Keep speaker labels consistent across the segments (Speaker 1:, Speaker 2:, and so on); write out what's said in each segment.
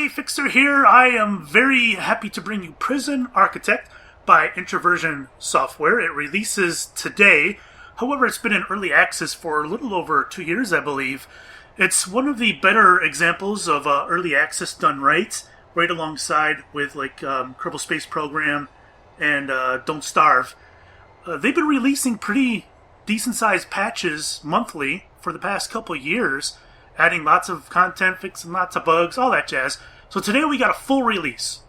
Speaker 1: everybody, Fixer here. I am very happy to bring you Prison Architect by Introversion software. It releases today. However, it's been in early access for a little over 2 years, I believe. It's one of the better examples of early access done right alongside with like Kerbal Space Program and Don't Starve. They've been releasing pretty decent-sized patches monthly for the past couple years, adding lots of content, fixing lots of bugs, all that jazz. So today we got a full release.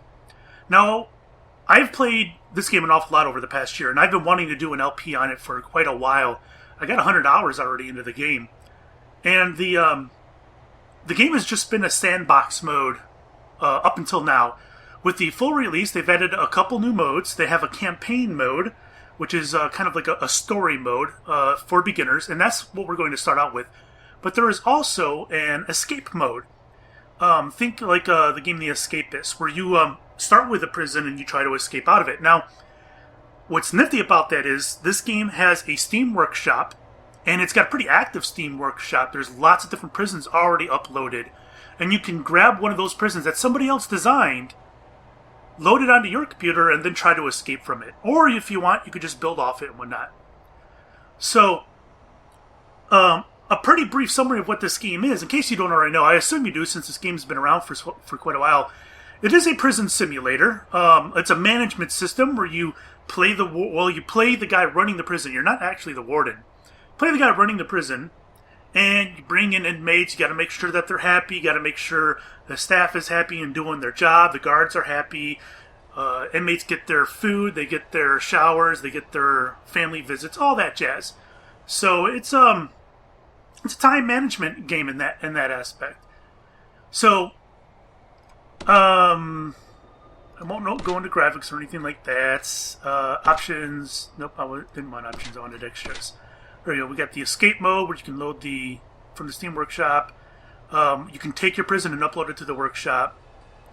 Speaker 1: Now, I've played this game an awful lot over the past year, and I've been wanting to do an LP on it for quite a while. I got 100 hours already into the game. And the game has just been a sandbox mode up until now. With the full release, they've added a couple new modes. They have a campaign mode, which is kind of like a story mode for beginners, and that's what we're going to start out with. But there is also an escape mode. Think like the game The Escapist, where you start with a prison and you try to escape out of it. Now, what's nifty about that is this game has a Steam Workshop, and it's got a pretty active Steam Workshop. There's lots of different prisons already uploaded, and you can grab one of those prisons that somebody else designed, load it onto your computer, and then try to escape from it. Or if you want, you could just build off it and whatnot. So, a pretty brief summary of what this game is, in case you don't already know. I assume you do, since this game's been around for quite a while. It is a prison simulator. It's a management system where you play the guy running the prison. You're not actually the warden. Play the guy running the prison, and you bring in inmates. You got to make sure that they're happy. You got to make sure the staff is happy and doing their job. The guards are happy. Inmates get their food. They get their showers. They get their family visits. All that jazz. So it's a time management game in that aspect. So, I won't go into graphics or anything like that. Options. Nope, I didn't want options. I wanted extras. There you go. We got the escape mode, where you can load from the Steam Workshop. You can take your prison and upload it to the workshop.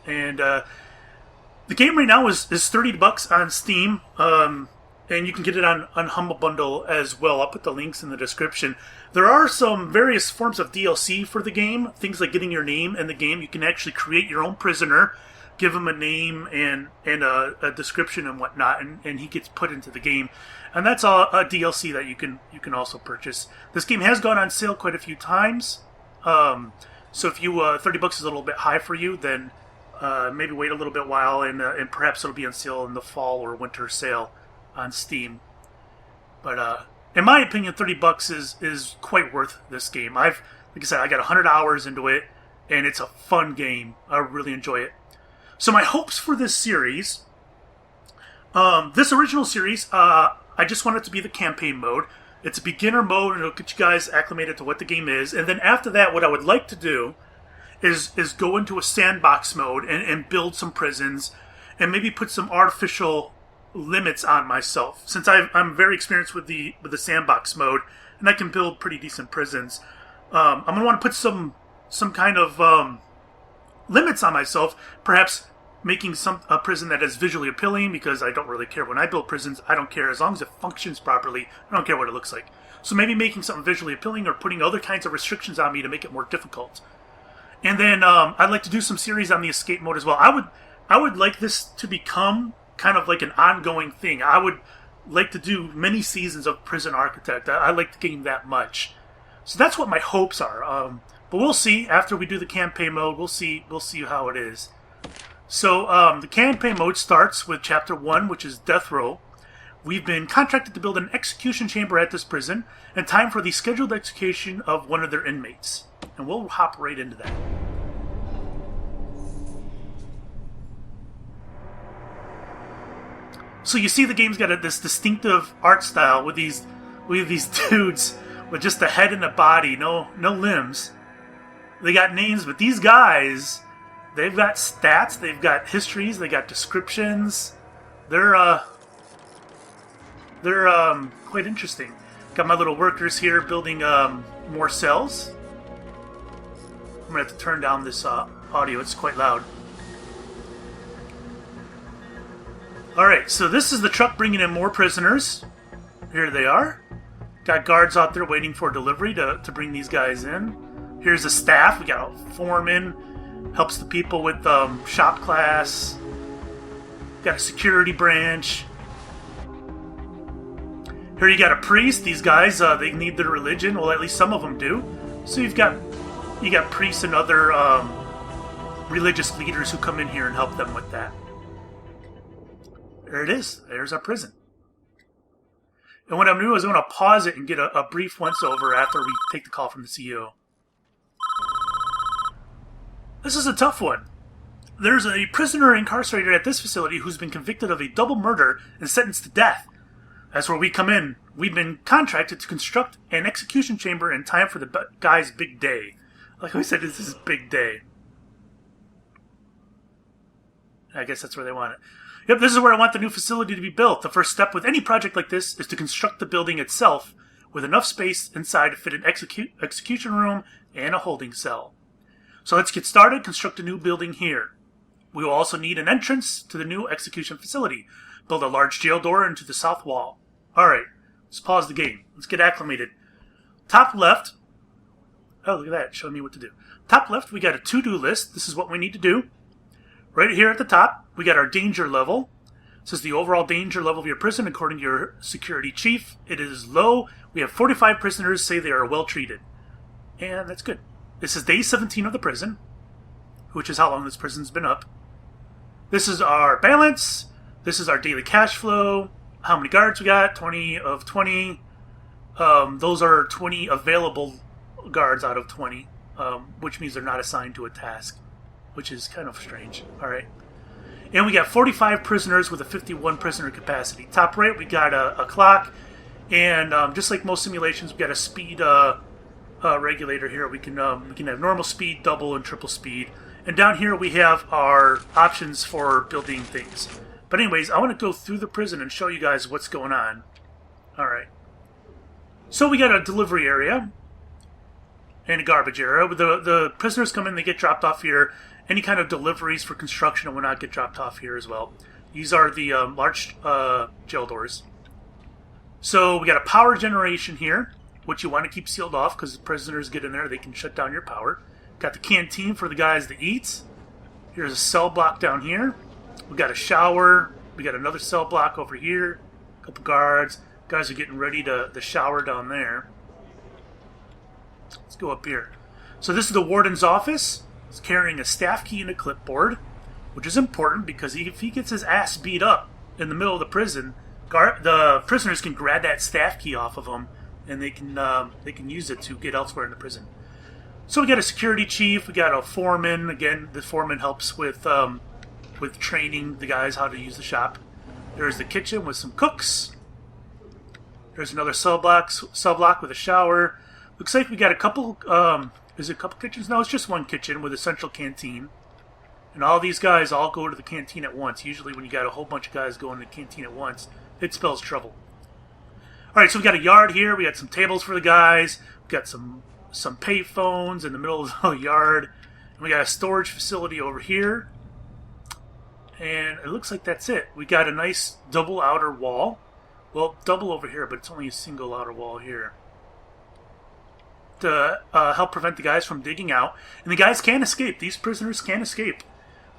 Speaker 1: And the game right now is $30 on Steam. And you can get it on Humble Bundle as well. I'll put the links in the description. There are some various forms of DLC for the game. Things like getting your name in the game. You can actually create your own prisoner, give him a name and a description and whatnot, and he gets put into the game. And that's a DLC that you can also purchase. This game has gone on sale quite a few times. So if you $30 is a little bit high for you, then maybe wait a little bit while, and perhaps it'll be on sale in the fall or winter sale on Steam. But in my opinion, $30 is quite worth this game. Like I said, I got 100 hours into it, and it's a fun game. I really enjoy it. So my hopes for this series, this original series, I just want it to be the campaign mode. It's a beginner mode, and it'll get you guys acclimated to what the game is. And then after that, what I would like to do is go into a sandbox mode and build some prisons, and maybe put some artificial limits on myself. Since I'm very experienced with the sandbox mode, and I can build pretty decent prisons, I'm going to want to put some kind of limits on myself. Perhaps making a prison that is visually appealing, because I don't really care. When I build prisons, I don't care. As long as it functions properly, I don't care what it looks like. So maybe making something visually appealing, or putting other kinds of restrictions on me to make it more difficult. And then I'd like to do some series on the escape mode as well. I would like this to become kind of like an ongoing thing. I would like to do many seasons of Prison Architect. I like the game that much. So that's what my hopes are. But we'll see. After we do the campaign mode, we'll see how it is. So the campaign mode starts with Chapter 1, which is Death Row. We've been contracted to build an execution chamber at this prison, and time for the scheduled execution of one of their inmates. And we'll hop right into that. So you see the game's got this distinctive art style with these dudes with just a head and a body, no limbs. They got names, but these guys, they've got stats, they've got histories, they got descriptions. They're quite interesting. Got my little workers here building more cells. I'm gonna have to turn down this audio; it's quite loud. All right, so this is the truck bringing in more prisoners. Here they are. Got guards out there waiting for delivery to bring these guys in. Here's the staff. We got a foreman, Helps the people with shop class. Got a security branch. Here you got a priest. These guys, they need their religion. Well, at least some of them do. So you got priests and other religious leaders who come in here and help them with that. There it is. There's our prison. And what I'm going to do is I'm going to pause it and get a brief once-over after we take the call from the CEO. This is a tough one. There's a prisoner incarcerated at this facility who's been convicted of a double murder and sentenced to death. That's where we come in. We've been contracted to construct an execution chamber in time for the guy's big day. Like we said, this is big day. I guess that's where they want it. Yep, this is where I want the new facility to be built. The first step with any project like this is to construct the building itself with enough space inside to fit an execution room and a holding cell. So let's get started. Construct a new building here. We will also need an entrance to the new execution facility. Build a large jail door into the south wall. Alright, let's pause the game. Let's get acclimated. Top left. Oh, look at that. Showing me what to do. Top left, we got a to-do list. This is what we need to do. Right here at the top, we got our danger level. This is the overall danger level of your prison according to your security chief. It is low. We have 45 prisoners say they are well treated. And that's good. This is day 17 of the prison, which is how long this prison's been up. This is our balance. This is our daily cash flow. How many guards we got? 20 of 20. Those are 20 available guards out of 20, which means they're not assigned to a task, which is kind of strange. All right. And we got 45 prisoners with a 51 prisoner capacity. Top right, we got a clock. And just like most simulations, we got a speed regulator here. We can have normal speed, double, and triple speed. And down here we have our options for building things. But anyways, I want to go through the prison and show you guys what's going on. Alright. So we got a delivery area and a garbage area. The prisoners come in, they get dropped off here. Any kind of deliveries for construction and whatnot get dropped off here as well. These are the large jail doors. So we got a power generation here, which you want to keep sealed off because the prisoners get in there, they can shut down your power. Got the canteen for the guys to eat. Here's a cell block down here. We got a shower. We got another cell block over here. A couple guards. Guys are getting ready to shower down there. Let's go up here. So this is the warden's office. He's carrying a staff key and a clipboard, which is important because if he gets his ass beat up in the middle of the prison, the prisoners can grab that staff key off of him, and they can use it to get elsewhere in the prison. So we got a security chief. We got a foreman. Again, the foreman helps with training the guys how to use the shop. There's the kitchen with some cooks. There's another cell block with a shower. Looks like we got a couple. Is it a couple kitchens? No, it's just one kitchen with a central canteen. And all these guys all go to the canteen at once. Usually when you got a whole bunch of guys going to the canteen at once, it spells trouble. Alright, so we got a yard here. We got some tables for the guys. We got some pay phones in the middle of the yard. And we got a storage facility over here. And it looks like that's it. We got a nice double outer wall. Well, double over here, but it's only a single outer wall here. To help prevent the guys from digging out. And the guys can escape. These prisoners can escape.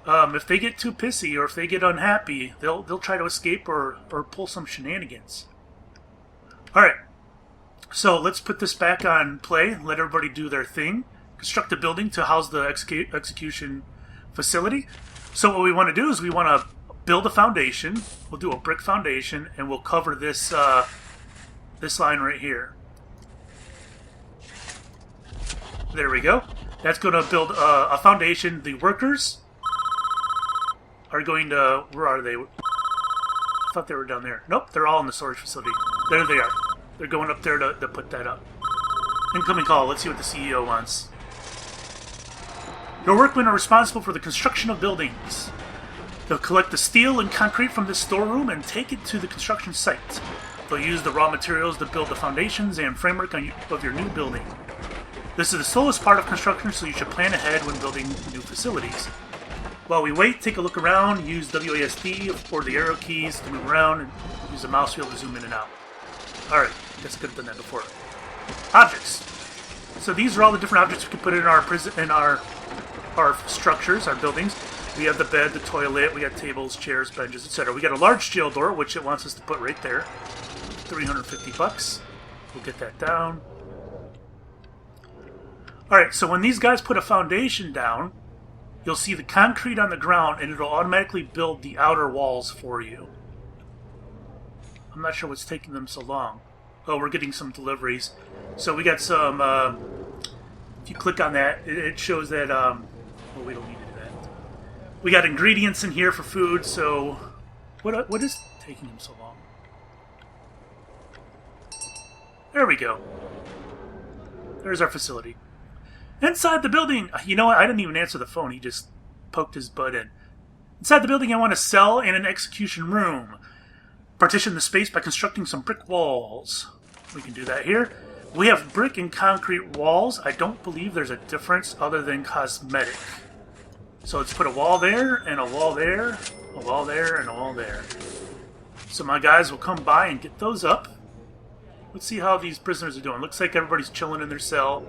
Speaker 1: If they get too pissy or if they get unhappy, they'll try to escape or pull some shenanigans. Alright. So let's put this back on play. Let everybody do their thing. Construct a building to house the execution facility. So what we want to do is we want to build a foundation. We'll do a brick foundation and we'll cover this this line right here. There we go. That's going to build a foundation. The workers are going to... Where are they? I thought they were down there. Nope, they're all in the storage facility. There they are. They're going up there to put that up. Incoming call. Let's see what the CEO wants. Your workmen are responsible for the construction of buildings. They'll collect the steel and concrete from this storeroom and take it to the construction site. They'll use the raw materials to build the foundations and framework of your new building. This is the slowest part of construction, so you should plan ahead when building new facilities. While we wait, take a look around, use WASD or the arrow keys to move around, and use the mouse wheel to zoom in and out. Alright, guess I could have done that before. Objects. So these are all the different objects we can put in our our structures, our buildings. We have the bed, the toilet, we got tables, chairs, benches, etc. We got a large jail door, which it wants us to put right there. 350 bucks. We'll get that down. Alright, so when these guys put a foundation down, you'll see the concrete on the ground, and it'll automatically build the outer walls for you. I'm not sure what's taking them so long. Oh, we're getting some deliveries. So we got some, if you click on that, it shows that, well, we don't need to do that. We got ingredients in here for food, so what is taking them so long? There we go. There's our facility. Inside the building, you know what? I didn't even answer the phone. He just poked his butt in. Inside the building, I want a cell and an execution room. Partition the space by constructing some brick walls. We can do that here. We have brick and concrete walls. I don't believe there's a difference other than cosmetic. So let's put a wall there, and a wall there, a wall there, and a wall there. So my guys will come by and get those up. Let's see how these prisoners are doing. Looks like everybody's chilling in their cell.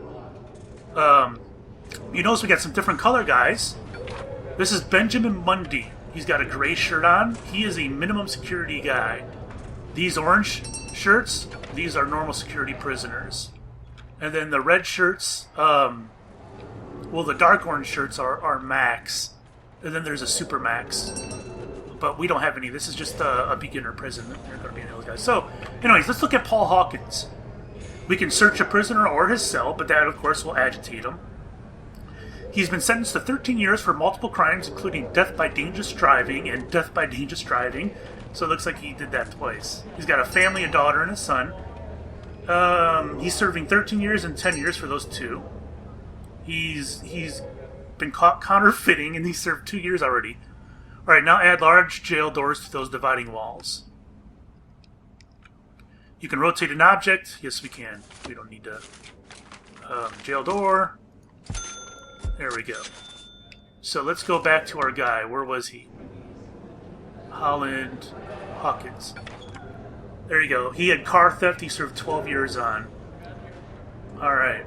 Speaker 1: You notice we got some different color guys. This is Benjamin Mundy. He's got a gray shirt on. He is a minimum security guy. These orange shirts, these are normal security prisoners. And then the red shirts, well, the dark orange shirts are max. And then there's a super max. But we don't have any. This is just a beginner prison. They're going to be in those guys. So, anyways, let's look at Paul Hawkins. We can search a prisoner or his cell, but that, of course, will agitate him. He's been sentenced to 13 years for multiple crimes, including death by dangerous driving and death by dangerous driving. So it looks like he did that twice. He's got a family, a daughter, and a son. He's serving 13 years and 10 years for those two. He's been caught counterfeiting, and he served 2 years already. All right, now add large jail doors to those dividing walls. You can rotate an object. Yes, we can. We don't need to. Jail door. There we go. So let's go back to our guy. Where was he? Holland Hawkins. There you go. He had car theft. He served 12 years on. Alright.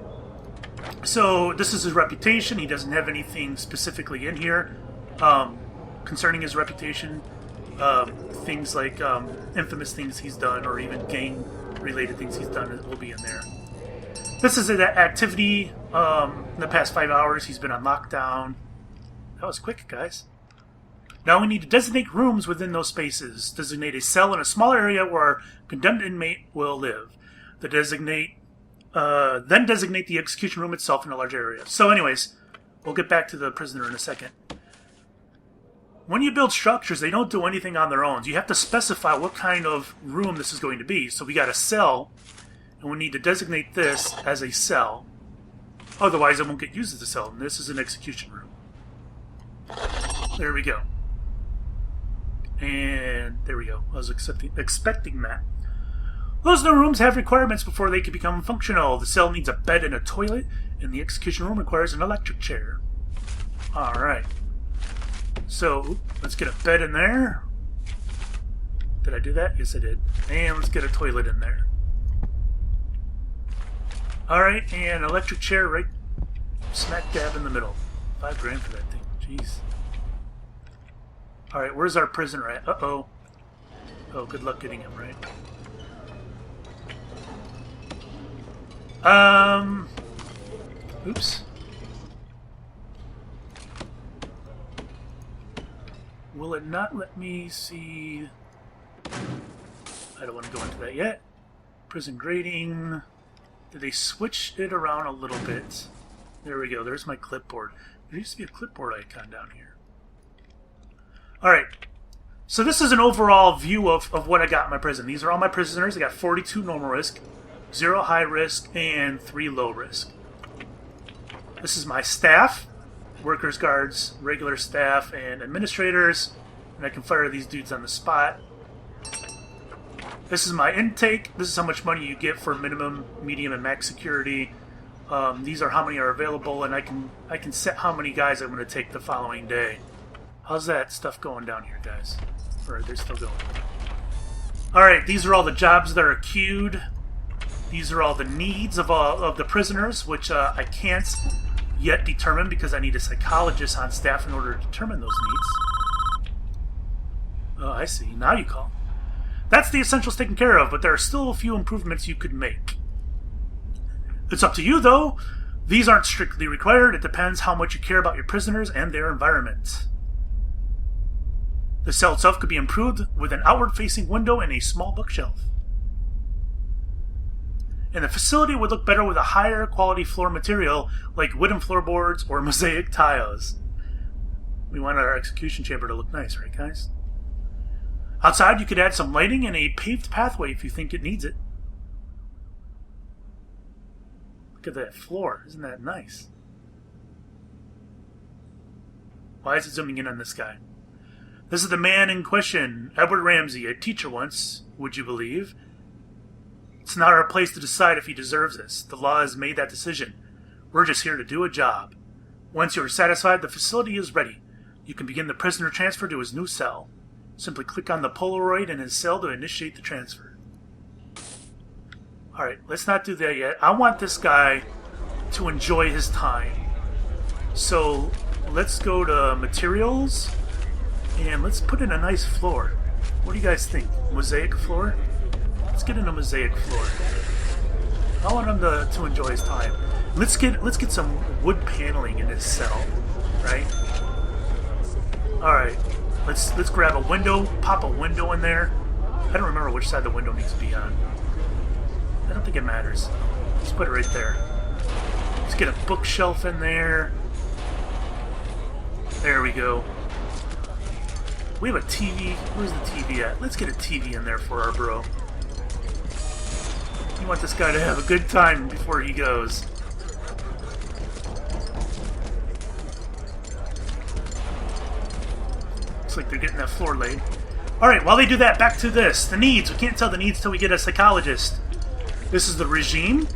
Speaker 1: So this is his reputation. He doesn't have anything specifically in here concerning his reputation. Things like infamous things he's done or even gang-related things he's done will be in there. This is an activity. In the past 5 hours, he's been on lockdown. That was quick, guys. Now we need to designate rooms within those spaces. Designate a cell in a smaller area where our condemned inmate will live. Then designate the execution room itself in a large area. So anyways, we'll get back to the prisoner in a second. When you build structures, they don't do anything on their own. You have to specify what kind of room this is going to be. So we got a cell, and we need to designate this as a cell. Otherwise, it won't get used as a cell. And this is an execution room. There we go. And there we go. I was expecting that. Those new rooms have requirements before they can become functional. The cell needs a bed and a toilet, and the execution room requires an electric chair. Alright. So, let's get a bed in there. Did I do that? Yes, I did. And let's get a toilet in there. Alright, and electric chair right smack dab in the middle. $5 grand for that thing. Jeez. Alright, where's our prisoner at? Uh-oh. Oh, good luck getting him, right? Oops. Will it not let me see? I don't want to go into that yet. Prison grading. Did they switch it around a little bit? There we go. There's my clipboard. There used to be a clipboard icon down here. Alright. So this is an overall view of what I got in my prison. These are all my prisoners. I got 42 normal risk, 0 high risk, and 3 low risk. This is my staff. Workers, guards, regular staff, and administrators. And I can fire these dudes on the spot. This is my intake. This is how much money you get for minimum, medium, and max security. These are how many are available, and I can set how many guys I'm going to take the following day. How's that stuff going down here, guys? Or they're still going. Alright, these are all the jobs that are queued. These are all the needs of the prisoners, which I can't yet determined because I need a psychologist on staff in order to determine those needs. Oh, I see. Now you call. That's the essentials taken care of, but there are still a few improvements you could make. It's up to you, though. These aren't strictly required. It depends how much you care about your prisoners and their environment. The cell itself could be improved with an outward-facing window and a small bookshelf. And the facility would look better with a higher quality floor material like wooden floorboards or mosaic tiles. We want our execution chamber to look nice, right guys? Outside you could add some lighting and a paved pathway if you think it needs it. Look at that floor, isn't that nice? Why is it zooming in on this guy? This is the man in question, Edward Ramsey, a teacher once, would you believe? It's not our place to decide if he deserves this. The law has made that decision. We're just here to do a job. Once you are satisfied, the facility is ready. You can begin the prisoner transfer to his new cell. Simply click on the Polaroid in his cell to initiate the transfer. Alright, let's not do that yet. I want this guy to enjoy his time. So, let's go to materials, and let's put in a nice floor. What do you guys think? Mosaic floor? Let's get in a mosaic floor. I want him to enjoy his time. Let's get some wood paneling in his cell, right? Alright. Let's grab a window, pop a window in there. I don't remember which side the window needs to be on. I don't think it matters. Let's put it right there. Let's get a bookshelf in there. There we go. We have a TV. Where's the TV at? Let's get a TV in there for our bro. You want this guy to have a good time before he goes. Looks like they're getting that floor laid. Alright, while they do that, back to this. The needs. We can't tell the needs till we get a psychologist. This is the regime.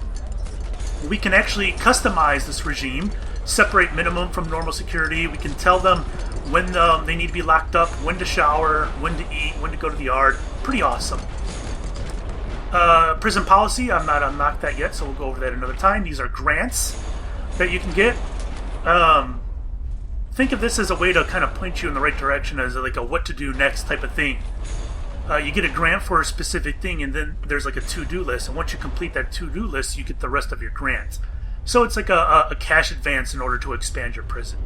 Speaker 1: We can actually customize this regime. Separate minimum from normal security. We can tell them when they need to be locked up, when to shower, when to eat, when to go to the yard. Pretty awesome. Prison policy, I'm not unlocked that yet, so we'll go over that another time. These are grants that you can get. Think of this as a way to kind of point you in the right direction, as like a what to do next type of thing. You get a grant for a specific thing, and then there's like a to-do list, and once you complete that to-do list, you get the rest of your grants. So it's like a cash advance in order to expand your prison.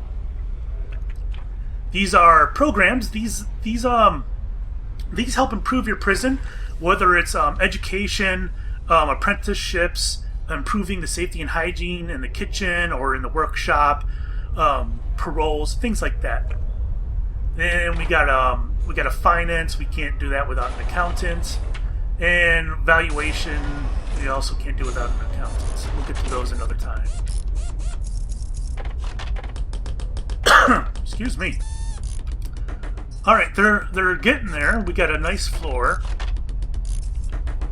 Speaker 1: These are programs. These help improve your prison, whether it's education, apprenticeships, improving the safety and hygiene in the kitchen or in the workshop, paroles, things like that. And we got a finance. We can't do that without an accountant. And valuation, we also can't do without an accountant. We'll get to those another time. Excuse me. Alright, they're getting there. We got a nice floor.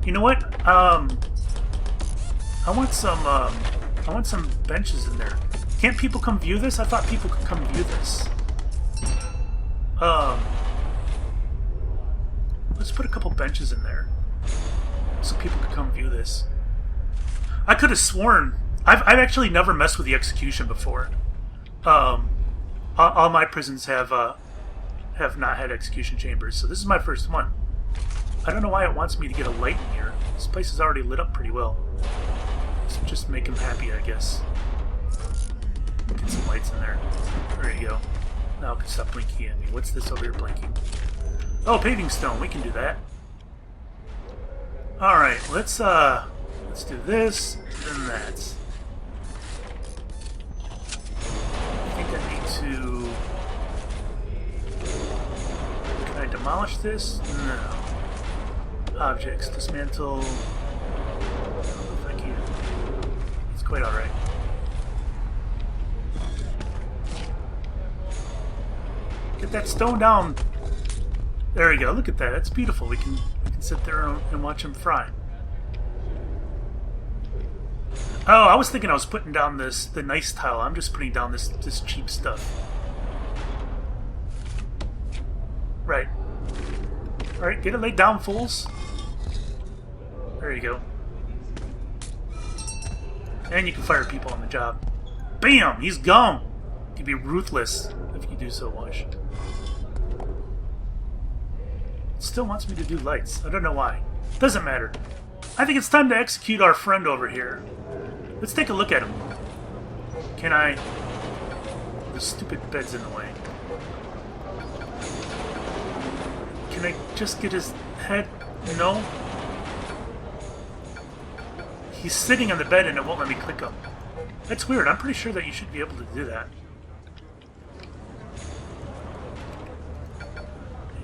Speaker 1: You know what? I want some benches in there. Can't people come view this? I thought people could come view this. Let's put a couple benches in there so people could come view this. I could have sworn I've actually never messed with the execution before. All my prisons have not had execution chambers, so this is my first one. I don't know why it wants me to get a light in here. This place is already lit up pretty well. So just make him happy, I guess. Get some lights in there. There you go. Now it can stop blinking at me. What's this over here blinking? Oh, paving stone. We can do that. Alright, let's do this, then that. I think I need to... Can I demolish this? No. Objects. Dismantle... I don't know if I can. It's quite alright. Get that stone down. There we go. Look at that. That's beautiful. We can sit there and watch him fry. Oh, I was thinking I was putting down the nice tile. I'm just putting down this cheap stuff. Right. Alright, get it laid down, fools. There you go. And you can fire people on the job. Bam! He's gone. You can be ruthless if you do so much. It still wants me to do lights. I don't know why. Doesn't matter. I think it's time to execute our friend over here. Let's take a look at him. Can I... The stupid bed's in the way. Can I just get his head? No. He's sitting on the bed and it won't let me click him. That's weird. I'm pretty sure that you should be able to do that.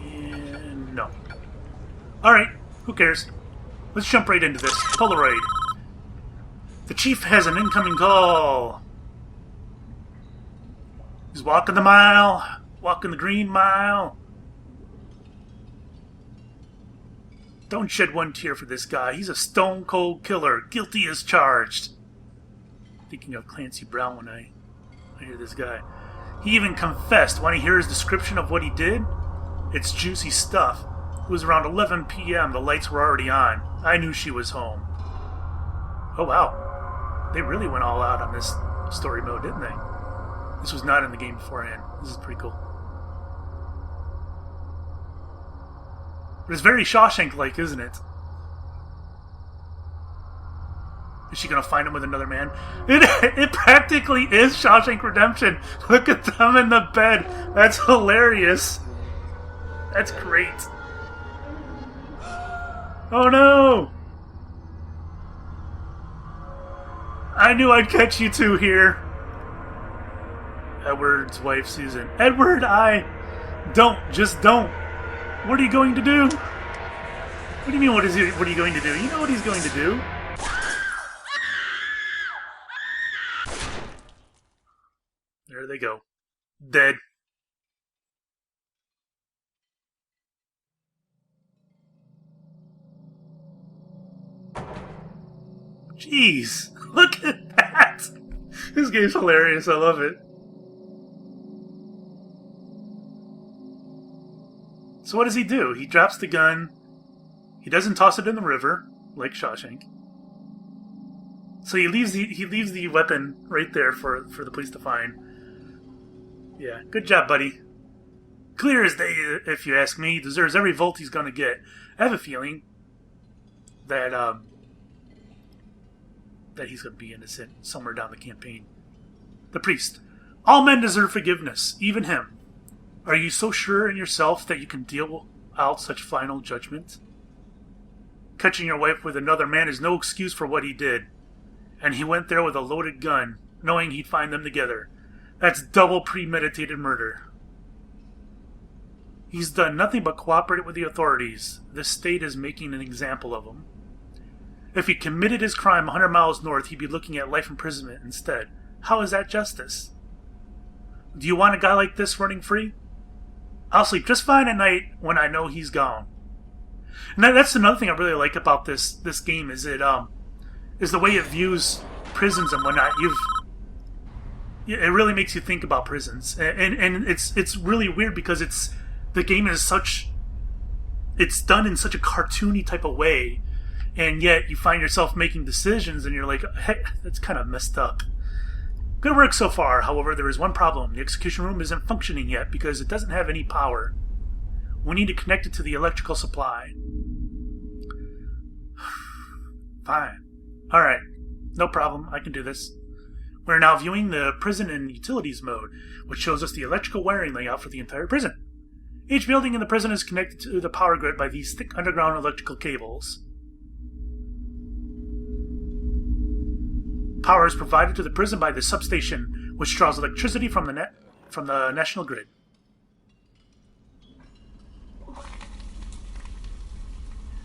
Speaker 1: And no. Alright, who cares? Let's jump right into this. Polaroid. The chief has an incoming call. He's walking the mile. Walking the green mile. Don't shed one tear for this guy. He's a stone-cold killer. Guilty as charged. Thinking of Clancy Brown when I hear this guy. He even confessed when I hear his description of what he did. It's juicy stuff. It was around 11 p.m. The lights were already on. I knew she was home. Oh, wow. They really went all out on this story mode, didn't they? This was not in the game beforehand. This is pretty cool. But it's very Shawshank-like, isn't it? Is she going to find him with another man? It practically is Shawshank Redemption. Look at them in the bed. That's hilarious. That's great. Oh no! I knew I'd catch you two here. Edward's wife, Susan. Edward, just don't. What are you going to do? What do you mean, what are you going to do? You know what he's going to do. There they go. Dead. Jeez. Look at that. This game's hilarious. I love it. So what does he do? He drops the gun. He doesn't toss it in the river, like Shawshank. So he leaves the weapon right there for the police to find. Yeah, good job, buddy. Clear as day, if you ask me. Deserves every volt he's gonna get. I have a feeling that he's gonna be innocent somewhere down the campaign. The priest. All men deserve forgiveness, even him. Are you so sure in yourself that you can deal out such final judgment? Catching your wife with another man is no excuse for what he did. And he went there with a loaded gun, knowing he'd find them together. That's double premeditated murder. He's done nothing but cooperate with the authorities. This state is making an example of him. If he committed his crime 100 miles north, he'd be looking at life imprisonment instead. How is that justice? Do you want a guy like this running free? I'll sleep just fine at night when I know he's gone. And that's another thing I really like about this game is it is the way it views prisons and whatnot. It really makes you think about prisons, and it's really weird because the game is it's done in such a cartoony type of way, and yet you find yourself making decisions and you're like, hey, that's kind of messed up. Good work so far. However, there is one problem. The execution room isn't functioning yet because it doesn't have any power. We need to connect it to the electrical supply. Fine. Alright. No problem. I can do this. We're now viewing the prison in utilities mode, which shows us the electrical wiring layout for the entire prison. Each building in the prison is connected to the power grid by these thick underground electrical cables. Power is provided to the prison by the substation, which draws electricity from the national grid.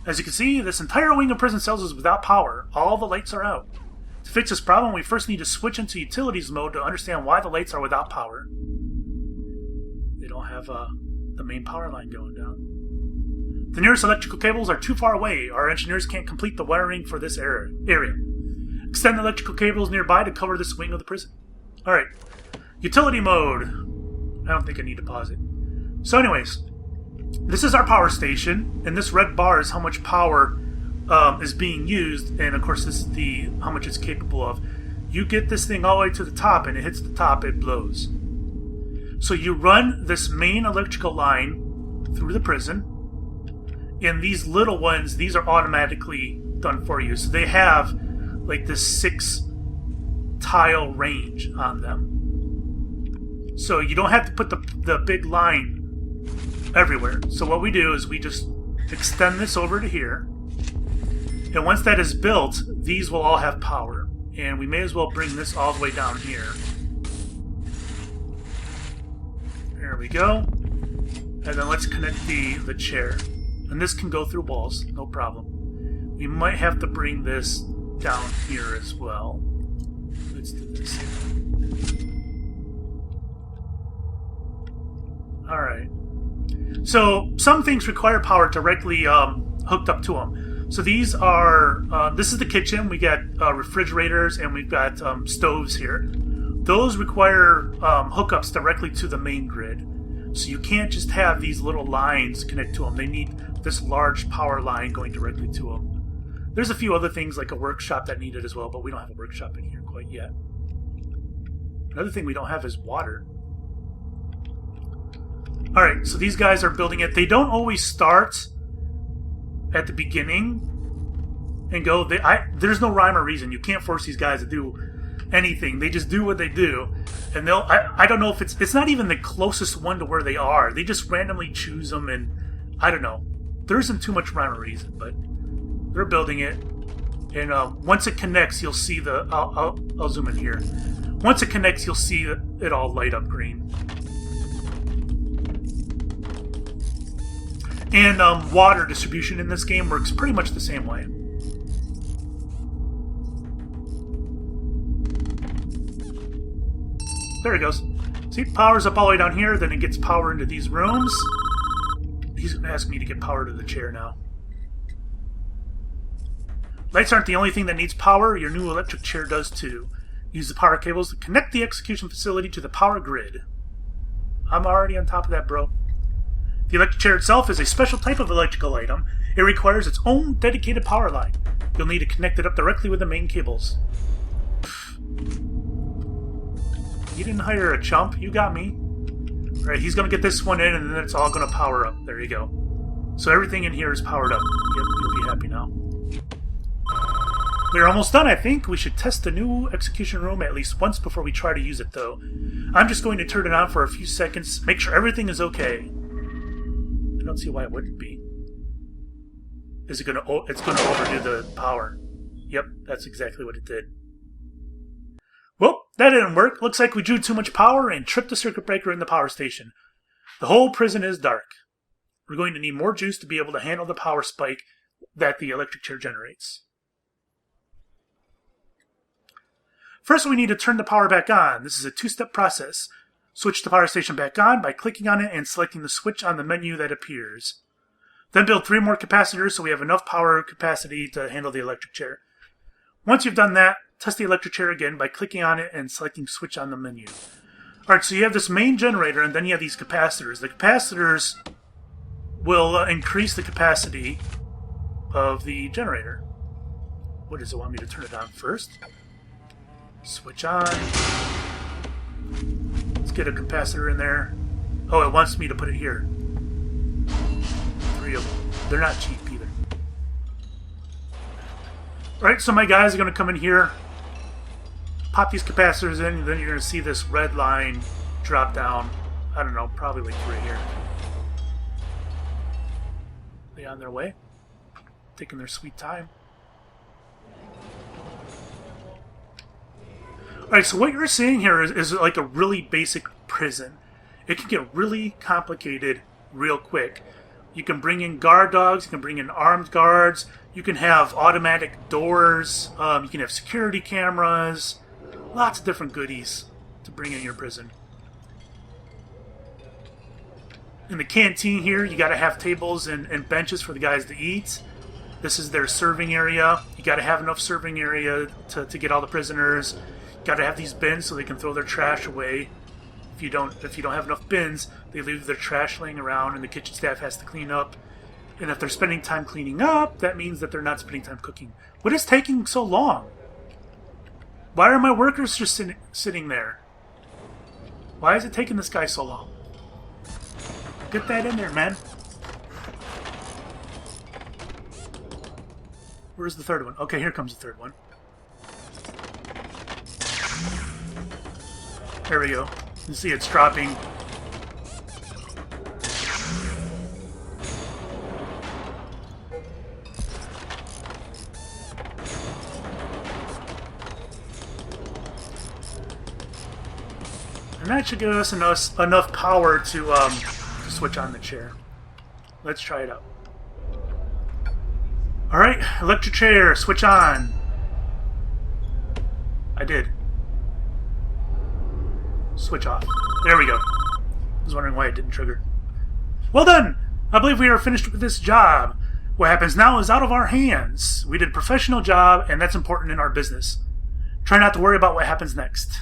Speaker 1: As you can see, this entire wing of prison cells is without power. All the lights are out. To fix this problem, we first need to switch into utilities mode to understand why the lights are without power. They don't have the main power line going down. The nearest electrical cables are too far away. Our engineers can't complete the wiring for this area. Extend the electrical cables nearby to cover this wing of the prison. Alright. Utility mode. I don't think I need to pause it. So anyways, this is our power station, and this red bar is how much power is being used, and of course this is how much it's capable of. you get this thing all the way to the top, and it hits the top, it blows. So you run this main electrical line through the prison, and these little ones, these are automatically done for you. So they have like this 6 tile range on them. So you don't have to put the big line everywhere. So what we do is we just extend this over to here. And once that is built, these will all have power. And we may as well bring this all the way down here. There we go. And then let's connect the chair. And this can go through walls, no problem. We might have to bring this down here as well. Let's do this here. Alright. So, some things require power directly hooked up to them. So these are, this is the kitchen. We got refrigerators and we've got stoves here. Those require hookups directly to the main grid. So you can't just have these little lines connect to them. They need this large power line going directly to them. There's a few other things like a workshop that need it as well, but we don't have a workshop in here quite yet. Another thing we don't have is water. Alright, so these guys are building it. They don't always start at the beginning and go. There's no rhyme or reason. You can't force these guys to do anything. They just do what they do. And they'll, I don't know if it's not even the closest one to where they are. They just randomly choose them, and I don't know. There isn't too much rhyme or reason, but they're building it. And once it connects, you'll see the, I'll zoom in here. Once it connects, you'll see it all light up green. And water distribution in this game works pretty much the same way. There it goes. See, power's up all the way down here, then it gets power into these rooms. He's going to ask me to get power to the chair now. Lights aren't the only thing that needs power. Your new electric chair does too. Use the power cables to connect the execution facility to the power grid. I'm already on top of that, bro. The electric chair itself is a special type of electrical item. It requires its own dedicated power line. You'll need to connect it up directly with the main cables. You didn't hire a chump. You got me. Alright, he's going to get this one in, and then it's all going to power up. There you go. So everything in here is powered up. Yep, you'll be happy now. We're almost done, I think. We should test the new execution room at least once before we try to use it, though. I'm just going to turn it on for a few seconds, make sure everything is okay. I don't see why it wouldn't be. Is it going to? It's going to overdo the power. Yep, that's exactly what it did. Well, that didn't work. Looks like we drew too much power and tripped the circuit breaker in the power station. The whole prison is dark. We're going to need more juice to be able to handle the power spike that the electric chair generates. First, we need to turn the power back on. This is a two-step process. Switch the power station back on by clicking on it and selecting the switch on the menu that appears. Then build 3 more capacitors so we have enough power capacity to handle the electric chair. Once you've done that, test the electric chair again by clicking on it and selecting switch on the menu. Alright, so you have this main generator and then you have these capacitors. The capacitors will increase the capacity of the generator. What does it want me to turn it on first? Switch on. Let's get a capacitor in there. Oh, it wants me to put it here. 3 of them. They're not cheap either. Alright, so my guys are going to come in here, pop these capacitors in, and then you're going to see this red line drop down. I don't know, probably like right here. Are they on their way? Taking their sweet time. Alright, so what you're seeing here is like a really basic prison. It can get really complicated real quick. You can bring in guard dogs, you can bring in armed guards, you can have automatic doors, you can have security cameras, lots of different goodies to bring in your prison. In the canteen here, you gotta have tables and benches for the guys to eat. This is their serving area. You gotta have enough serving area to get all the prisoners. Got to have these bins so they can throw their trash away. If you don't have enough bins, they leave their trash laying around, and the kitchen staff has to clean up. And if they're spending time cleaning up, that means that they're not spending time cooking. What is taking so long? Why are my workers just sitting there? Why is it taking this guy so long? Get that in there, man. Where's the third one? Okay, here comes the third one. There we go. You see it's dropping. And that should give us enough power to switch on the chair. Let's try it out. Alright, electric chair, switch on. I did. Switch off. There we go. I was wondering why it didn't trigger. Well done! I believe we are finished with this job. What happens now is out of our hands. We did a professional job, and that's important in our business. Try not to worry about what happens next.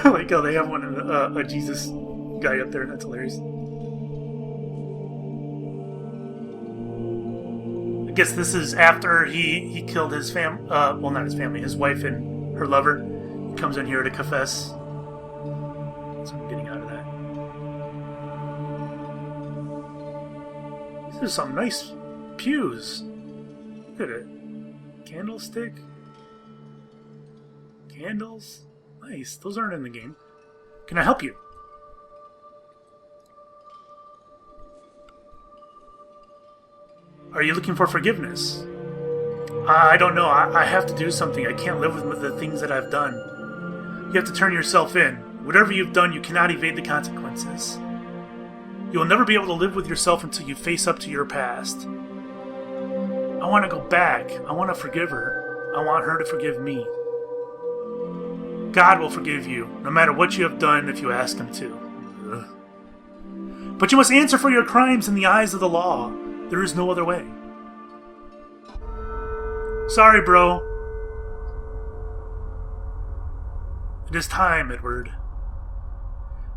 Speaker 1: I like how they have one of a Jesus guy up there. That's hilarious. I guess this is after he killed his well, not his family, his wife and her lover. He comes in here to confess. So I'm getting out of that. These are some nice pews. Look at it. Candlestick. Candles. Nice. Those aren't in the game. Can I help you? Are you looking for forgiveness? I don't know. I have to do something. I can't live with the things that I've done. You have to turn yourself in. Whatever you've done, you cannot evade the consequences. You will never be able to live with yourself until you face up to your past. I want to go back. I want to forgive her. I want her to forgive me. God will forgive you, no matter what you have done if you ask Him to. Ugh. But you must answer for your crimes in the eyes of the law. There is no other way. Sorry, bro. It is time, Edward.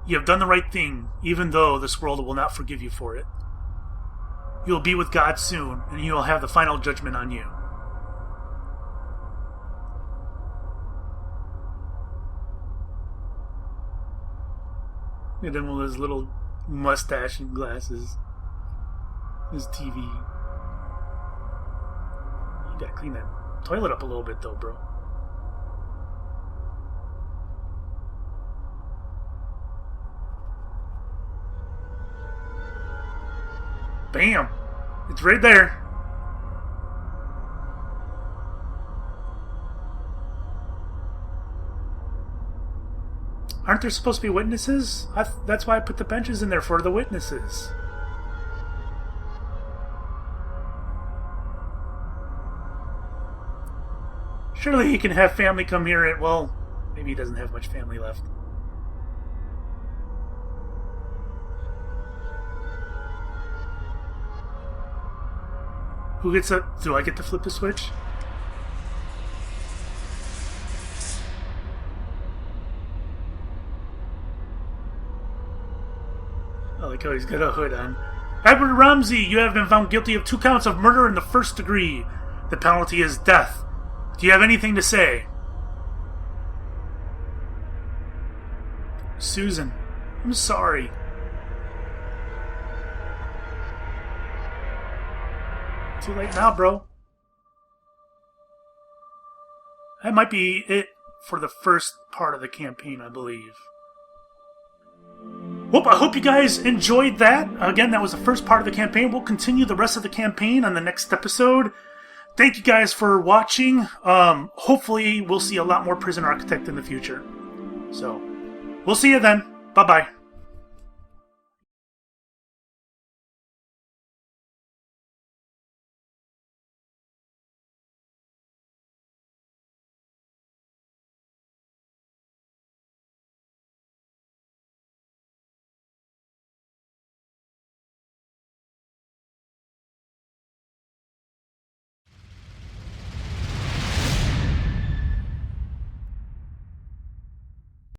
Speaker 1: You have done the right thing, even though this world will not forgive you for it. You will be with God soon, and He will have the final judgment on you. And then with his little mustache and glasses. His TV. You gotta clean that toilet up a little bit though, bro. Bam! It's right there. Aren't there supposed to be witnesses? That's why I put the benches in there, for the witnesses. Surely he can have family come here and, well, maybe he doesn't have much family left. Who gets up? Do I get to flip the switch? I like how he's got a hood on. Edward Ramsey, you have been found guilty of 2 counts of murder in the 1st degree. The penalty is death. Do you have anything to say? Susan, I'm sorry. Too late now, bro. That might be it for the first part of the campaign, I believe. Well, I hope you guys enjoyed that. Again, that was the first part of the campaign. We'll continue the rest of the campaign on the next episode. Thank you guys for watching. Hopefully, we'll see a lot more Prison Architect in the future. So, we'll see you then. Bye-bye.